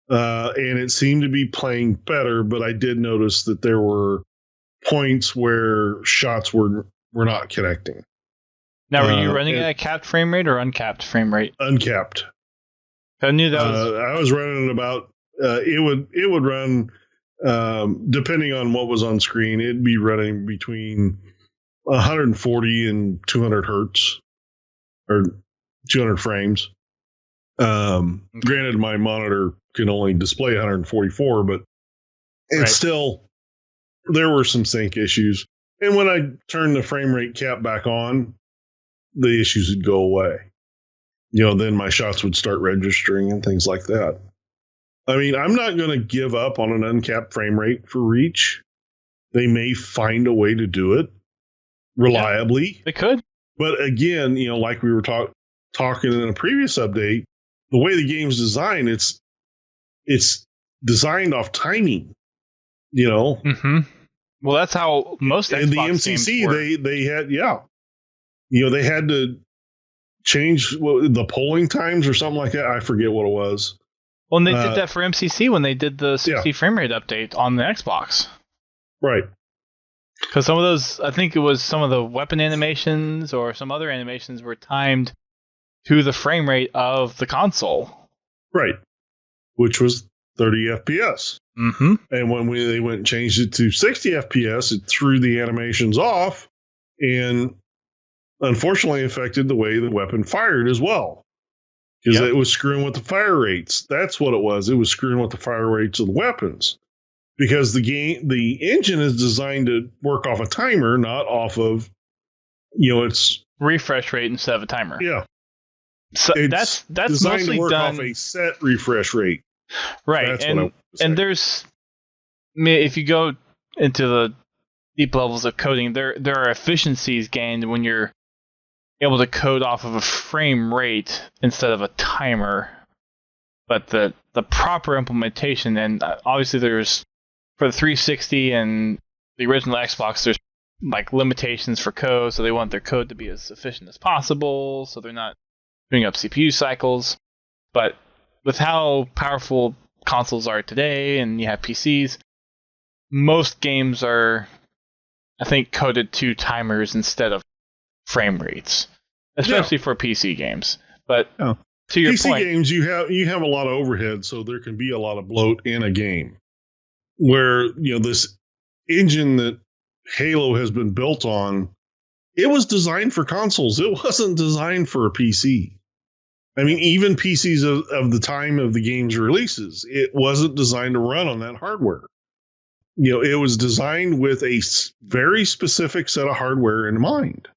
Speaker 2: and it seemed to be playing better, but I did notice that there were points where shots were not connecting.
Speaker 1: Now, were you running at a capped frame rate or uncapped frame rate?
Speaker 2: Uncapped.
Speaker 1: I knew that was...
Speaker 2: I was running about... it would run, depending on what was on screen, it'd be running between 140 and 200 hertz, or 200 frames. Granted, my monitor can only display 144, but it's still, there were some sync issues. And when I turned the frame rate cap back on, the issues would go away. Then my shots would start registering and things like that. I mean, I'm not going to give up on an uncapped frame rate for Reach. They may find a way to do it reliably.
Speaker 1: Yeah, they could.
Speaker 2: But again, like we were talking in a previous update, the way the game's designed, it's designed off timing,
Speaker 1: Mm-hmm. Well, that's how most Xbox
Speaker 2: and the MCC they had, they had to change the polling times or something like that. I forget what it was.
Speaker 1: Well, and they did that for MCC when they did the 60 frame rate update on the Xbox.
Speaker 2: Right.
Speaker 1: Because some of those, I think it was some of the weapon animations or some other animations were timed to the frame rate of the console.
Speaker 2: Right. Which was 30 FPS.
Speaker 1: Mm-hmm.
Speaker 2: And when they went and changed it to 60 FPS, it threw the animations off and unfortunately affected the way the weapon fired as well. Because it was screwing with the fire rates. That's what it was. It was screwing with the fire rates of the weapons. Because the engine is designed to work off a timer, not off of, its
Speaker 1: refresh rate instead of a timer.
Speaker 2: Yeah.
Speaker 1: So
Speaker 2: it's
Speaker 1: that's
Speaker 2: designed
Speaker 1: mostly
Speaker 2: to work
Speaker 1: done
Speaker 2: off a set refresh rate.
Speaker 1: Right.
Speaker 2: That's
Speaker 1: and there's, if you go into the deep levels of coding, there are efficiencies gained when you're able to code off of a frame rate instead of a timer. But the proper implementation, and obviously there's, for the 360 and the original Xbox, there's like limitations for code, so they want their code to be as efficient as possible, so they're not doing up CPU cycles. But with how powerful consoles are today, and you have PCs, most games are, I think, coded to timers instead of frame rates, especially for PC games. But to your
Speaker 2: PC
Speaker 1: point,
Speaker 2: games, you have a lot of overhead, so there can be a lot of bloat in a game. Where this engine that Halo has been built on, it was designed for consoles. It wasn't designed for a PC. I mean, even PCs of the time of the game's releases, it wasn't designed to run on that hardware. It was designed with a very specific set of hardware in mind.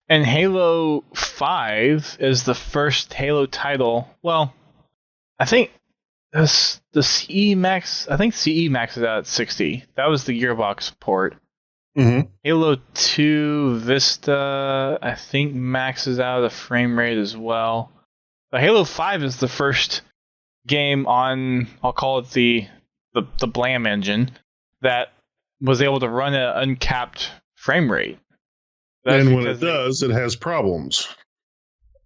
Speaker 1: And Halo 5 is the first Halo title. Well, I think the CE Max, CE maxes out at 60. That was the Gearbox port.
Speaker 2: Mm-hmm.
Speaker 1: Halo 2 Vista, I think, maxes out a frame rate as well. But Halo 5 is the first game on, I'll call it the Blam engine, that was able to run an uncapped frame rate.
Speaker 2: And when it does, it has problems,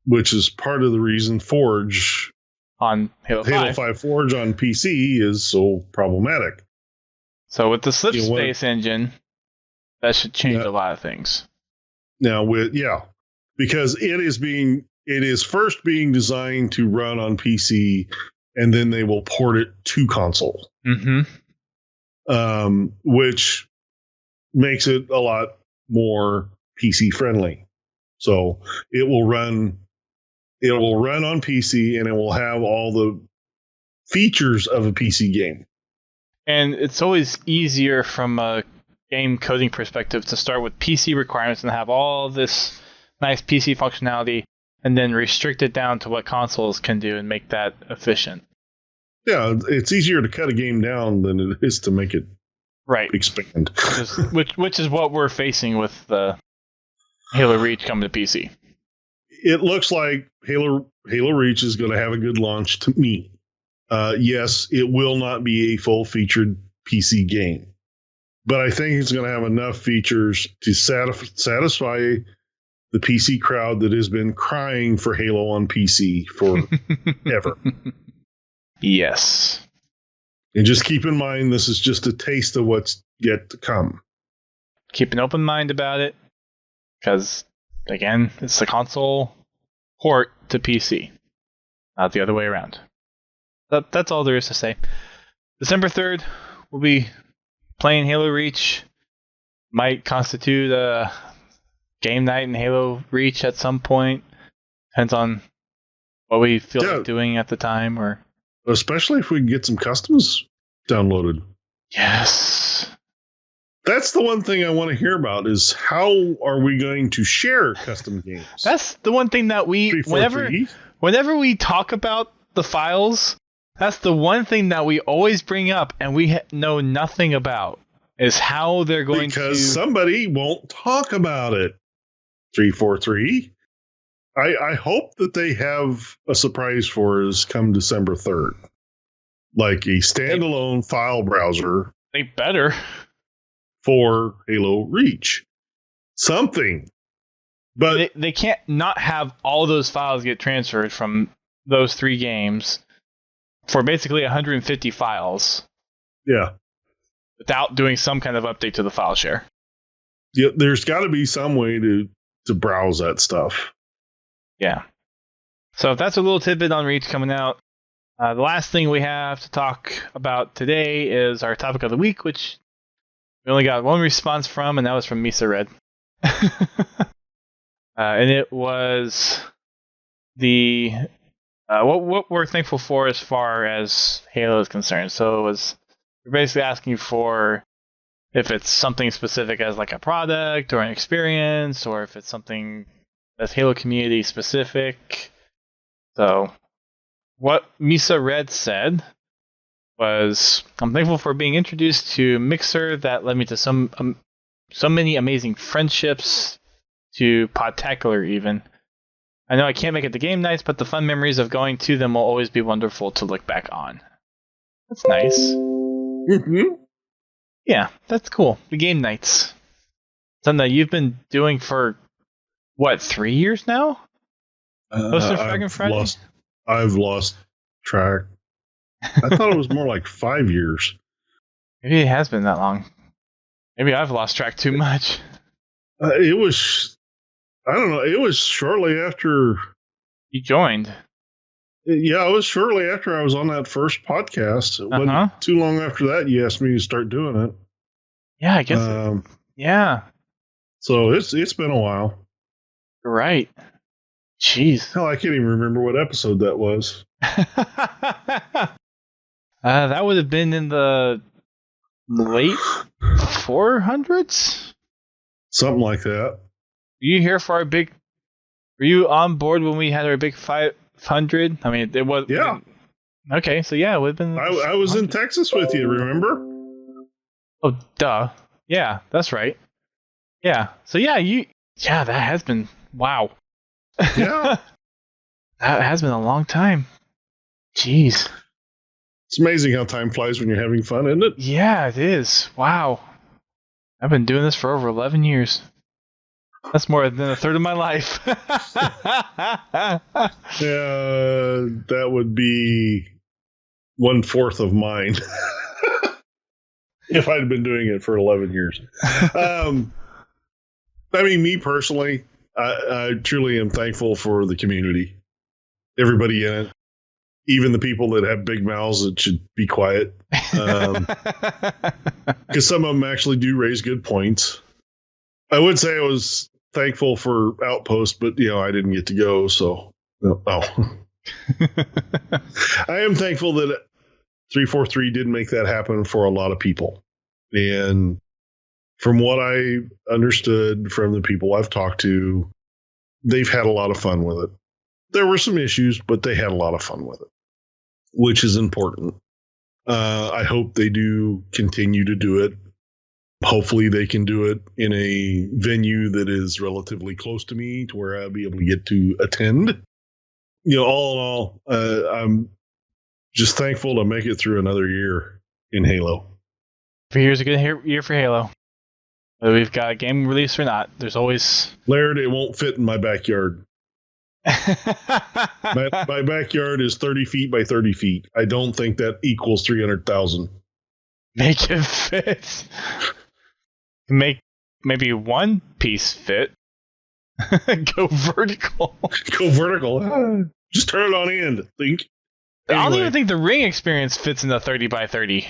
Speaker 2: which is part of the reason Forge
Speaker 1: on Halo
Speaker 2: 5 Forge on PC is so problematic.
Speaker 1: So with the Slip Space engine, that should change a lot of things.
Speaker 2: Now because it is first being designed to run on PC, and then they will port it to console.
Speaker 1: Mm-hmm.
Speaker 2: Which makes it a lot more PC friendly. So it will run on PC, and it will have all the features of a PC game.
Speaker 1: And it's always easier from a game coding perspective to start with PC requirements and have all this nice PC functionality, and then restrict it down to what consoles can do and make that efficient.
Speaker 2: Yeah, it's easier to cut a game down than it is to make it expand.
Speaker 1: Which is what we're facing with the Halo Reach coming to PC.
Speaker 2: It looks like Halo Reach is going to have a good launch to me. Yes, it will not be a full-featured PC game, but I think it's going to have enough features to satisfy the PC crowd that has been crying for Halo on PC forever.
Speaker 1: Yes.
Speaker 2: And just keep in mind, this is just a taste of what's yet to come.
Speaker 1: Keep an open mind about it, because, again, it's the console port to PC, not the other way around. That's all there is to say. December 3rd, we'll be playing Halo Reach. Might constitute a game night in Halo Reach at some point. Depends on what we feel like doing at the time. Or
Speaker 2: especially if we can get some customs downloaded.
Speaker 1: Yes.
Speaker 2: That's the one thing I want to hear about, is how are we going to share custom games?
Speaker 1: That's the one thing that whenever we talk about the files, that's the one thing that we always bring up and we know nothing about, is how they're going
Speaker 2: because somebody won't talk about it. 343. I hope that they have a surprise for us come December 3rd. Like a standalone file browser.
Speaker 1: They better.
Speaker 2: For Halo Reach. Something. But
Speaker 1: they can't not have all those files get transferred from those 3 games for basically 150 files.
Speaker 2: Yeah.
Speaker 1: Without doing some kind of update to the file share.
Speaker 2: Yeah, there's got to be some way to browse that stuff.
Speaker 1: Yeah. So that's a little tidbit on Reach coming out. The last thing we have to talk about today is our topic of the week, which we only got one response from, and that was from Misa Red. And it was the what we're thankful for as far as Halo is concerned. So it was, we're basically asking for if it's something specific as like a product or an experience, or if it's something that's Halo community specific. So what Misa Red said was, I'm thankful for being introduced to Mixer that led me to so many amazing friendships, to Podtacular even. I know I can't make it to game nights, but the fun memories of going to them will always be wonderful to look back on. That's nice.
Speaker 2: Mm-hmm.
Speaker 1: Yeah, that's cool. The game nights. Something that you've been doing for, what, 3 years now?
Speaker 2: I've lost track. I thought it was more like 5 years.
Speaker 1: Maybe it has been that long. Maybe I've lost track too much.
Speaker 2: It was, I don't know, it was shortly after
Speaker 1: You joined.
Speaker 2: Yeah, it was shortly after I was on that first podcast. It wasn't too long after that you asked me to start doing it.
Speaker 1: Yeah, I guess. Yeah.
Speaker 2: So it's been a while.
Speaker 1: Right. Jeez.
Speaker 2: Hell, I can't even remember what episode that was.
Speaker 1: That would have been in the late 400s?
Speaker 2: Something like that.
Speaker 1: Were you here for our big... Were you on board when we had our big 500? I mean, it was...
Speaker 2: Yeah.
Speaker 1: Okay, so yeah, it would have been...
Speaker 2: I was in Texas with you, remember?
Speaker 1: Oh, duh. Yeah, that's right. Yeah. So yeah, that has been... Wow.
Speaker 2: Yeah.
Speaker 1: That has been a long time. Jeez.
Speaker 2: It's amazing how time flies when you're having fun, isn't it?
Speaker 1: Yeah, it is. Wow. I've been doing this for over 11 years. That's more than a third of my life.
Speaker 2: Yeah, that would be 1/4 of mine. If I'd been doing it for 11 years. I mean, me personally, I truly am thankful for the community. Everybody in it. Even the people that have big mouths that should be quiet. Because some of them actually do raise good points. I would say I was thankful for Outpost, but, I didn't get to go, so... Oh. I am thankful that 343 did make that happen for a lot of people. And from what I understood from the people I've talked to, they've had a lot of fun with it. There were some issues, but they had a lot of fun with it, which is important. I hope they do continue to do it. Hopefully they can do it in a venue that is relatively close to me to where I'll be able to get to attend. All in all, I'm just thankful to make it through another year in Halo.
Speaker 1: 3 years a good year for Halo. Whether we've got a game release or not, there's always...
Speaker 2: Laird, it won't fit in my backyard. My backyard is 30 feet by 30 feet. I don't think that equals 300,000.
Speaker 1: Make it fit. Make maybe one piece fit. Go vertical.
Speaker 2: Go vertical. Just turn it on end. Think.
Speaker 1: Anyway. I don't even think the ring experience fits in the 30 by 30.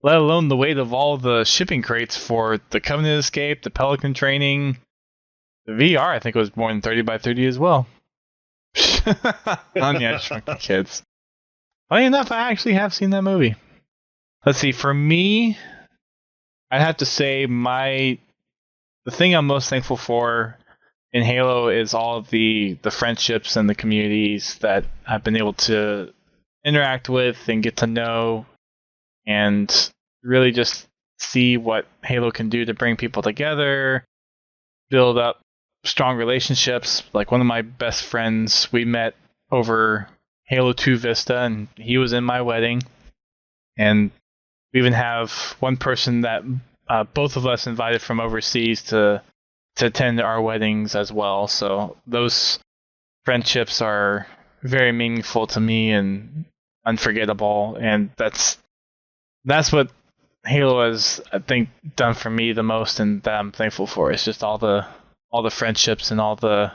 Speaker 1: Let alone the weight of all the shipping crates for the Covenant Escape, the Pelican training. The VR, I think, was more than 30 by 30 as well. Anya Shrunk the Kids. Funny enough, I actually have seen that movie. Let's see, for me, I'd have to say the thing I'm most thankful for in Halo is all of the friendships and the communities that I've been able to interact with and get to know, and really just see what Halo can do to bring people together, build up strong relationships. Like one of my best friends, we met over Halo 2 Vista, and he was in my wedding. And we even have one person that both of us invited from overseas to attend our weddings as well. So those friendships are very meaningful to me and unforgettable. And that's what Halo has, I think, done for me the most, and that I'm thankful for. It's just all the friendships and all the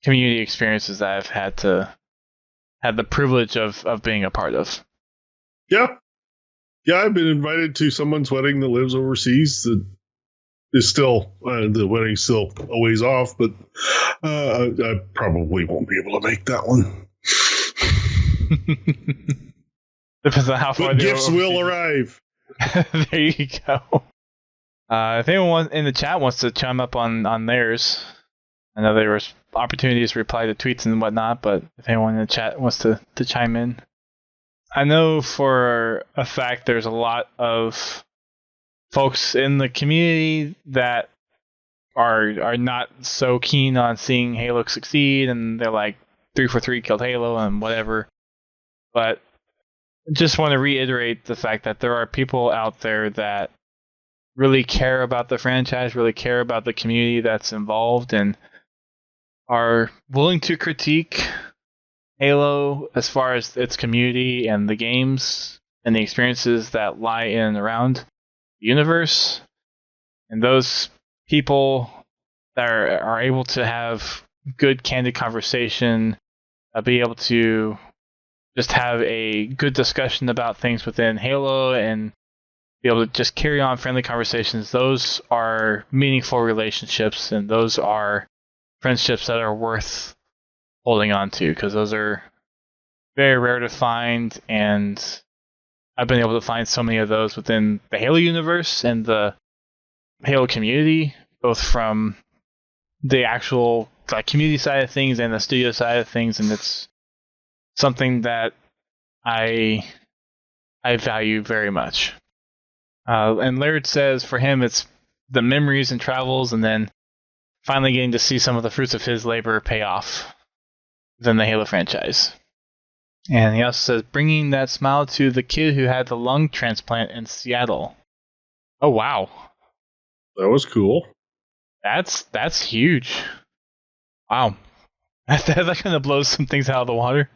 Speaker 1: community experiences that I've had the privilege of being a part of.
Speaker 2: Yeah. Yeah, I've been invited to someone's wedding that lives overseas that is still, the wedding's still a ways off, but I probably won't be able to make that one.
Speaker 1: Depends on how far
Speaker 2: But gifts will arrive.
Speaker 1: There you go. If anyone in the chat wants to chime up on theirs, I know there was opportunities to reply to tweets and whatnot, but if anyone in the chat wants to chime in. I know for a fact there's a lot of folks in the community that are not so keen on seeing Halo succeed, and they're like 343 killed Halo and whatever. But just want to reiterate the fact that there are people out there that really care about the franchise, really care about the community that's involved, and are willing to critique Halo as far as its community and the games and the experiences that lie in and around the universe. And those people that are able to have good, candid conversation, be able to just have a good discussion about things within Halo and be able to just carry on friendly conversations, those are meaningful relationships, and those are friendships that are worth holding on to, because those are very rare to find, and I've been able to find so many of those within the Halo universe and the Halo community, both from the actual community side of things and the studio side of things, and it's something that I value very much. And Laird says for him it's the memories and travels, and then finally getting to see some of the fruits of his labor pay off within the Halo franchise. And he also says bringing that smile to the kid who had the lung transplant in Seattle. Oh wow,
Speaker 2: that was cool.
Speaker 1: That's huge. Wow, that kind of blows some things out of the water.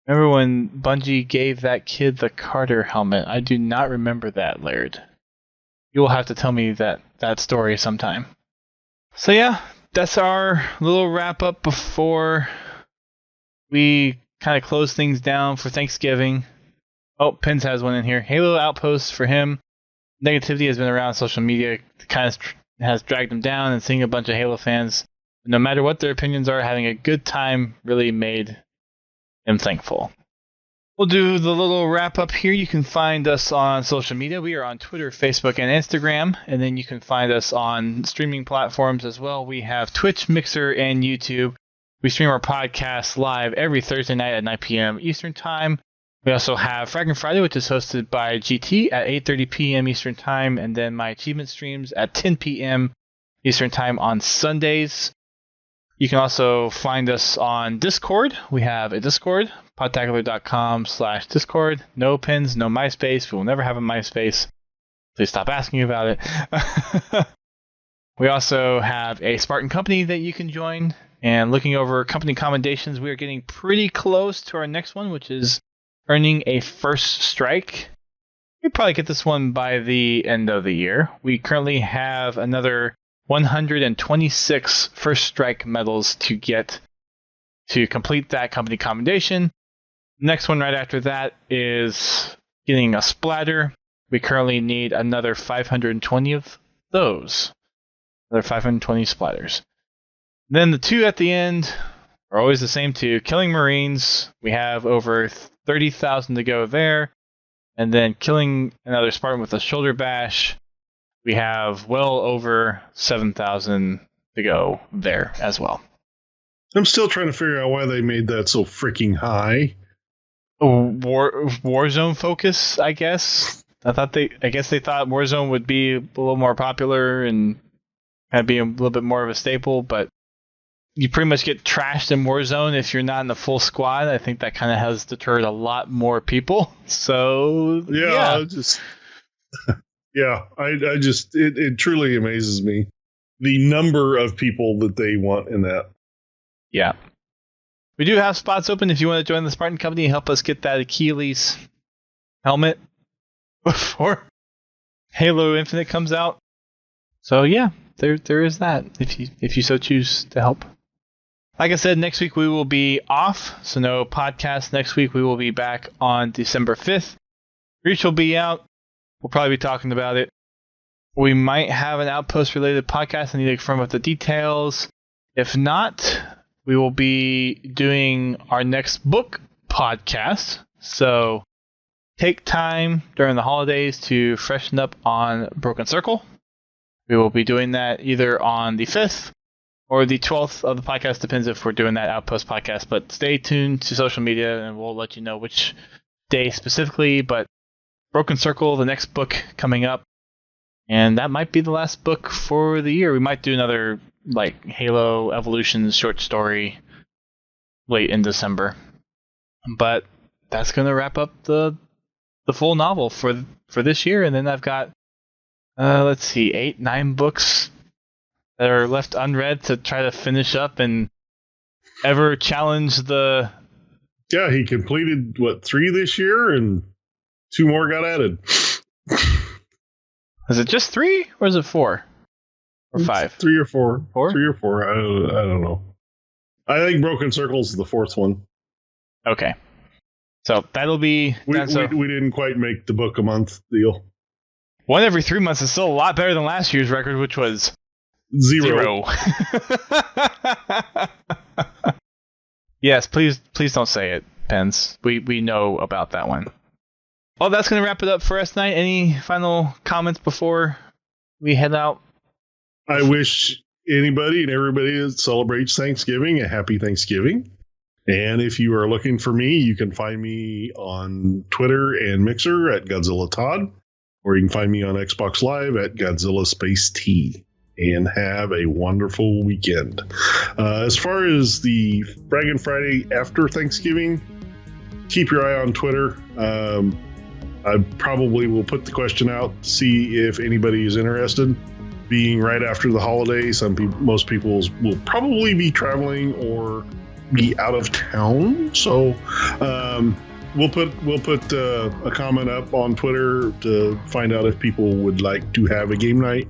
Speaker 1: Remember when Bungie gave that kid the Carter helmet? I do not remember that, Laird. You'll have to tell me that story sometime. So yeah, that's our little wrap up before we kind of close things down for Thanksgiving. Oh, Pins has one in here. Halo Outpost for him. Negativity has been around social media, kind of has dragged him down, and seeing a bunch of Halo fans, no matter what their opinions are, having a good time really made him thankful. We'll do the little wrap up here. You can find us on social media. We are on Twitter, Facebook, and Instagram. And then you can find us on streaming platforms as well. We have Twitch, Mixer, and YouTube. We stream our podcast live every Thursday night at 9 p.m. Eastern Time. We also have Fragging Friday, which is hosted by GT at 8:30 p.m. Eastern Time. And then my achievement streams at 10 p.m. Eastern Time on Sundays. You can also find us on Discord. We have a Discord, podtacular.com/Discord. No Pins, no MySpace. We will never have a MySpace. Please stop asking about it. We also have a Spartan company that you can join. And looking over company commendations, we are getting pretty close to our next one, which is earning a first strike. We'll probably get this one by the end of the year. We currently have another 126 first strike medals to get to complete that company commendation. Next one right after that is getting a splatter. We currently need another 520 of those. Another 520 splatters. Then the two at the end are always the same two. Killing Marines, we have over 30,000 to go there. And then killing another Spartan with a shoulder bash, we have well over 7,000 to go there as well.
Speaker 2: I'm still trying to figure out why they made that so freaking high.
Speaker 1: Warzone focus, I guess. I guess they thought Warzone would be a little more popular and kind of be a little bit more of a staple, but you pretty much get trashed in Warzone if you're not in the full squad. I think that kind of has deterred a lot more people. So yeah.
Speaker 2: It truly amazes me the number of people that they want in that.
Speaker 1: Yeah. We do have spots open if you want to join the Spartan company and help us get that Achilles helmet before Halo Infinite comes out. So yeah, there is that if you so choose to help. Like I said, next week we will be off, so no podcast next week. We will be back on December 5th. Reach will be out. We'll probably be talking about it. We might have an Outpost-related podcast. I need to confirm up the details. If not, we will be doing our next book podcast. So take time during the holidays to freshen up on Broken Circle. We will be doing that either on the 5th or the 12th of the podcast. Depends if we're doing that Outpost podcast. But stay tuned to social media and we'll let you know which day specifically. But Broken Circle, the next book coming up. And that might be the last book for the year. We might do another like Halo Evolutions short story late in December. But that's going to wrap up the full novel for this year. And then I've got, 8, 9 books that are left unread to try to finish up and ever challenge the...
Speaker 2: Yeah, he completed, 3 this year, and 2 more got added.
Speaker 1: Is it just 3, or is it 4? Or 5?
Speaker 2: 3 or 4.
Speaker 1: 4?
Speaker 2: 3 or 4. I don't know. I think Broken Circle's the 4th one.
Speaker 1: Okay. So that'll be...
Speaker 2: We didn't quite make the book a month deal.
Speaker 1: 1 every 3 months is still a lot better than last year's record, which was... 0. Yes, please don't say it, Pence. We know about that one. Well, that's going to wrap it up for us tonight. Any final comments before we head out?
Speaker 2: I wish anybody and everybody that celebrates Thanksgiving a happy Thanksgiving. And if you are looking for me, you can find me on Twitter and Mixer at Godzilla Todd, or you can find me on Xbox Live at Godzilla Space T. And have a wonderful weekend. As far as the Fraggin' Friday after Thanksgiving, keep your eye on Twitter. I probably will put the question out to see if anybody is interested. Being right after the holidays, most people will probably be traveling or be out of town. So we'll put a comment up on Twitter to find out if people would like to have a game night.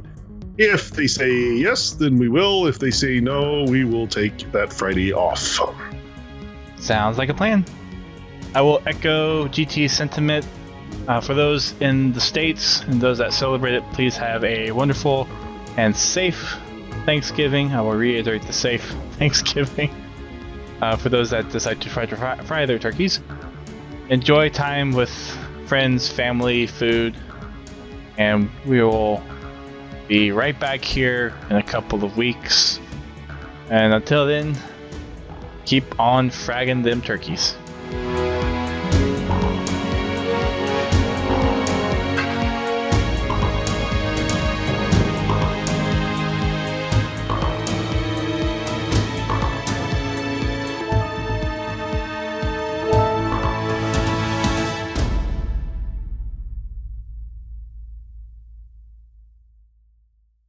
Speaker 2: If they say yes, then we will. If they say no, we will take that Friday off.
Speaker 1: Sounds like a plan. I will echo GT's sentiment. For those in the States and those that celebrate it, please have a wonderful and safe Thanksgiving. I will reiterate the safe Thanksgiving. For those that decide to fry their turkeys, enjoy time with friends, family, food, and we will be right back here in a couple of weeks. And until then, keep on fragging them turkeys.